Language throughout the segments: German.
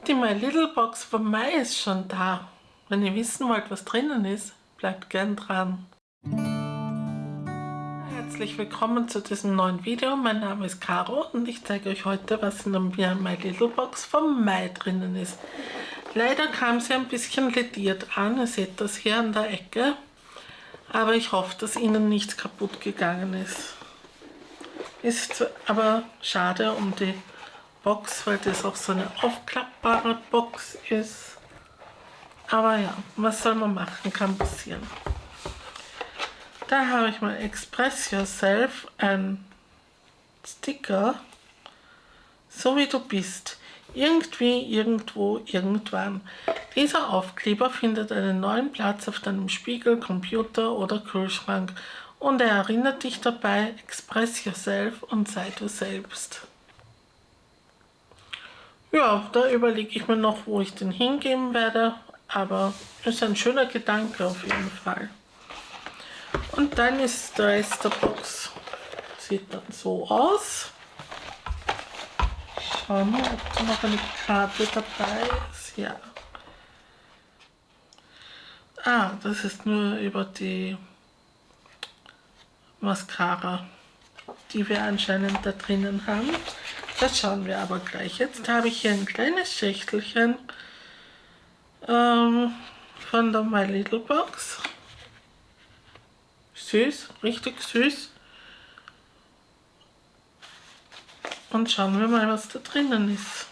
Die My Little Box von Mai ist schon da. Wenn ihr wissen wollt, was drinnen ist, bleibt gern dran. Herzlich willkommen zu diesem neuen Video. Mein Name ist Caro und ich zeige euch heute, was in der My Little Box von Mai drinnen ist. Leider kam sie ein bisschen lediert an, ihr seht das hier an der Ecke. Aber ich hoffe, dass ihnen nichts kaputt gegangen ist. Ist aber schade um die Box, weil das auch so eine aufklappbare Box ist. Aber ja, was soll man machen, kann passieren. Da habe ich mal Express Yourself, ein Sticker, so wie du bist. Irgendwie, irgendwo, irgendwann. Dieser Aufkleber findet einen neuen Platz auf deinem Spiegel, Computer oder Kühlschrank und er erinnert dich dabei, express yourself und sei du selbst. Ja, da überlege ich mir noch, wo ich den hingeben werde, aber ist ein schöner Gedanke auf jeden Fall. Und dann ist der Rest der Box, sieht dann so aus. Schauen wir, ob da noch eine Karte dabei ist. Ja. Ah, das ist nur über die Mascara, die wir anscheinend da drinnen haben. Das schauen wir aber gleich. Jetzt habe ich hier ein kleines Schächtelchen von der My Little Box. Süß, richtig süß. Und schauen wir mal, was da drinnen ist.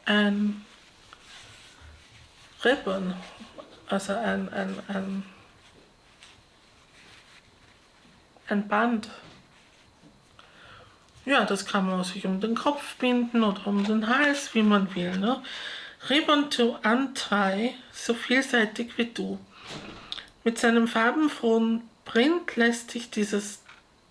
Ein Ribbon, also ein Band. Ja, das kann man sich um den Kopf binden oder um den Hals, wie man will. Ne? Ribbon to Untie, so vielseitig wie du. Mit seinem farbenfrohen Print lässt sich dieses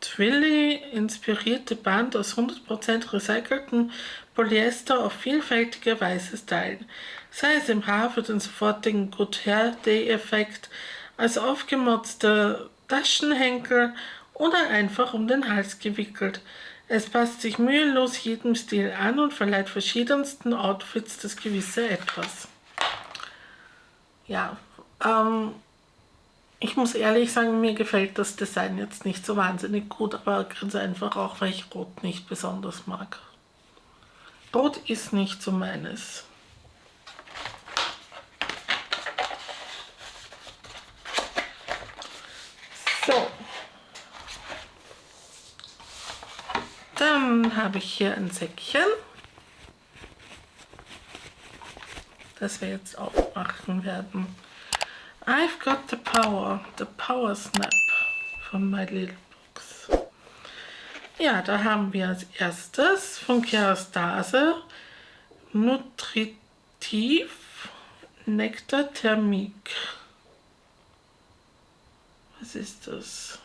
Twilly-inspirierte Band aus 100% recyceltem Polyester auf vielfältige Weise stylen. Sei es im Haar für den sofortigen Good Hair Day-Effekt, als aufgemotzter Taschenhenkel oder einfach um den Hals gewickelt. Es passt sich mühelos jedem Stil an und verleiht verschiedensten Outfits das gewisse Etwas. Ja, ich muss ehrlich sagen, mir gefällt das Design jetzt nicht so wahnsinnig gut, aber ganz einfach auch, weil ich Rot nicht besonders mag. Rot ist nicht so meines. So. Dann habe ich hier ein Säckchen, das wir jetzt aufmachen werden. I've got the Power Snap von My Little Box. Ja, da haben wir als erstes von Kerastase Nutritiv Nectar Thermique. Was ist das?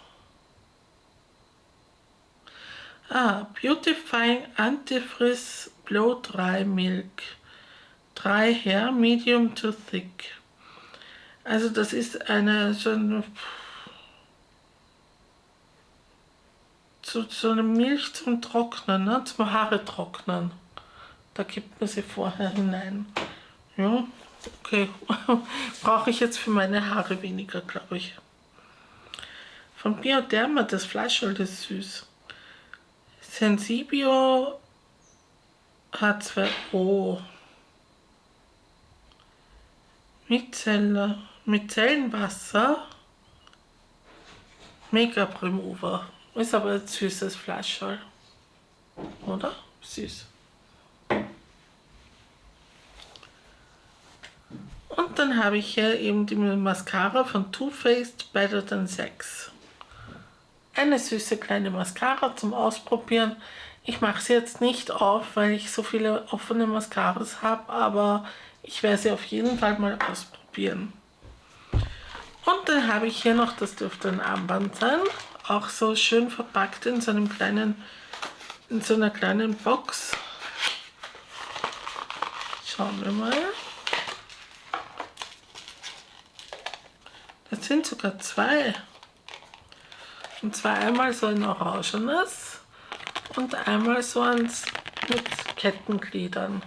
Beautifying Antifrizz Blow Dry Milk. Dry Hair, Medium to Thick. Also das ist so eine Milch zum Trocknen, ne? Zum Haare trocknen. Da gibt man sie vorher hinein. Ja, okay. Brauche ich jetzt für meine Haare weniger, glaube ich. Von Bioderma, das Fleischöl ist süß. Sensibio H2O. Micellenwasser. Make-up Remover. Ist aber ein süßes Fleischöl. Oder? Süß. Und dann habe ich hier eben die Mascara von Too Faced Better Than Sex. Eine süße kleine Mascara zum Ausprobieren. Ich mache sie jetzt nicht auf, weil ich so viele offene Mascaras habe, aber ich werde sie auf jeden Fall mal ausprobieren. Und dann habe ich hier noch, das dürfte ein Armband sein, auch so schön verpackt in so einer kleinen Box. Schauen wir mal. Das sind sogar zwei. Und zwar einmal so ein orangenes und einmal so eins mit Kettengliedern.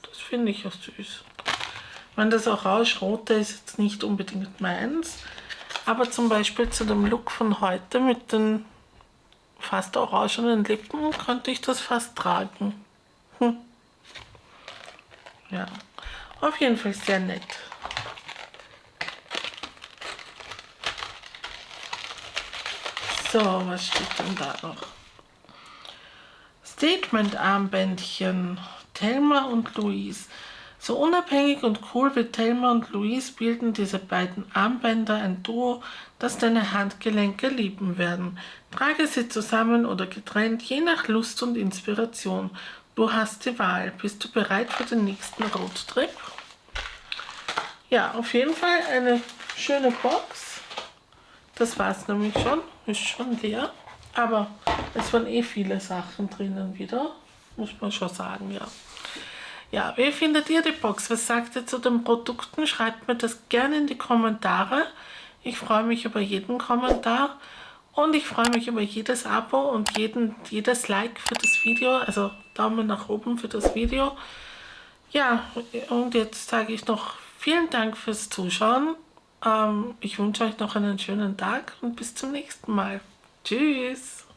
Das finde ich ja süß. Ich meine, das Orange-Rote ist jetzt nicht unbedingt meins, aber zum Beispiel zu dem Look von heute mit den fast orangenen Lippen könnte ich das fast tragen. Ja, auf jeden Fall sehr nett. So, was steht denn da noch? Statement-Armbändchen. Thelma und Louise. So unabhängig und cool wie Thelma und Louise bilden diese beiden Armbänder ein Duo, das deine Handgelenke lieben werden. Trage sie zusammen oder getrennt, je nach Lust und Inspiration. Du hast die Wahl. Bist du bereit für den nächsten Roadtrip? Ja, auf jeden Fall eine schöne Box. Das war es nämlich schon. Ist schon leer. Aber es waren eh viele Sachen drinnen wieder. Muss man schon sagen, ja. Ja, wie findet ihr die Box? Was sagt ihr zu den Produkten? Schreibt mir das gerne in die Kommentare. Ich freue mich über jeden Kommentar. Und ich freue mich über jedes Abo und jedes Like für das Video. Also Daumen nach oben für das Video. Ja, und jetzt sage ich noch vielen Dank fürs Zuschauen. Ich wünsche euch noch einen schönen Tag und bis zum nächsten Mal. Tschüss!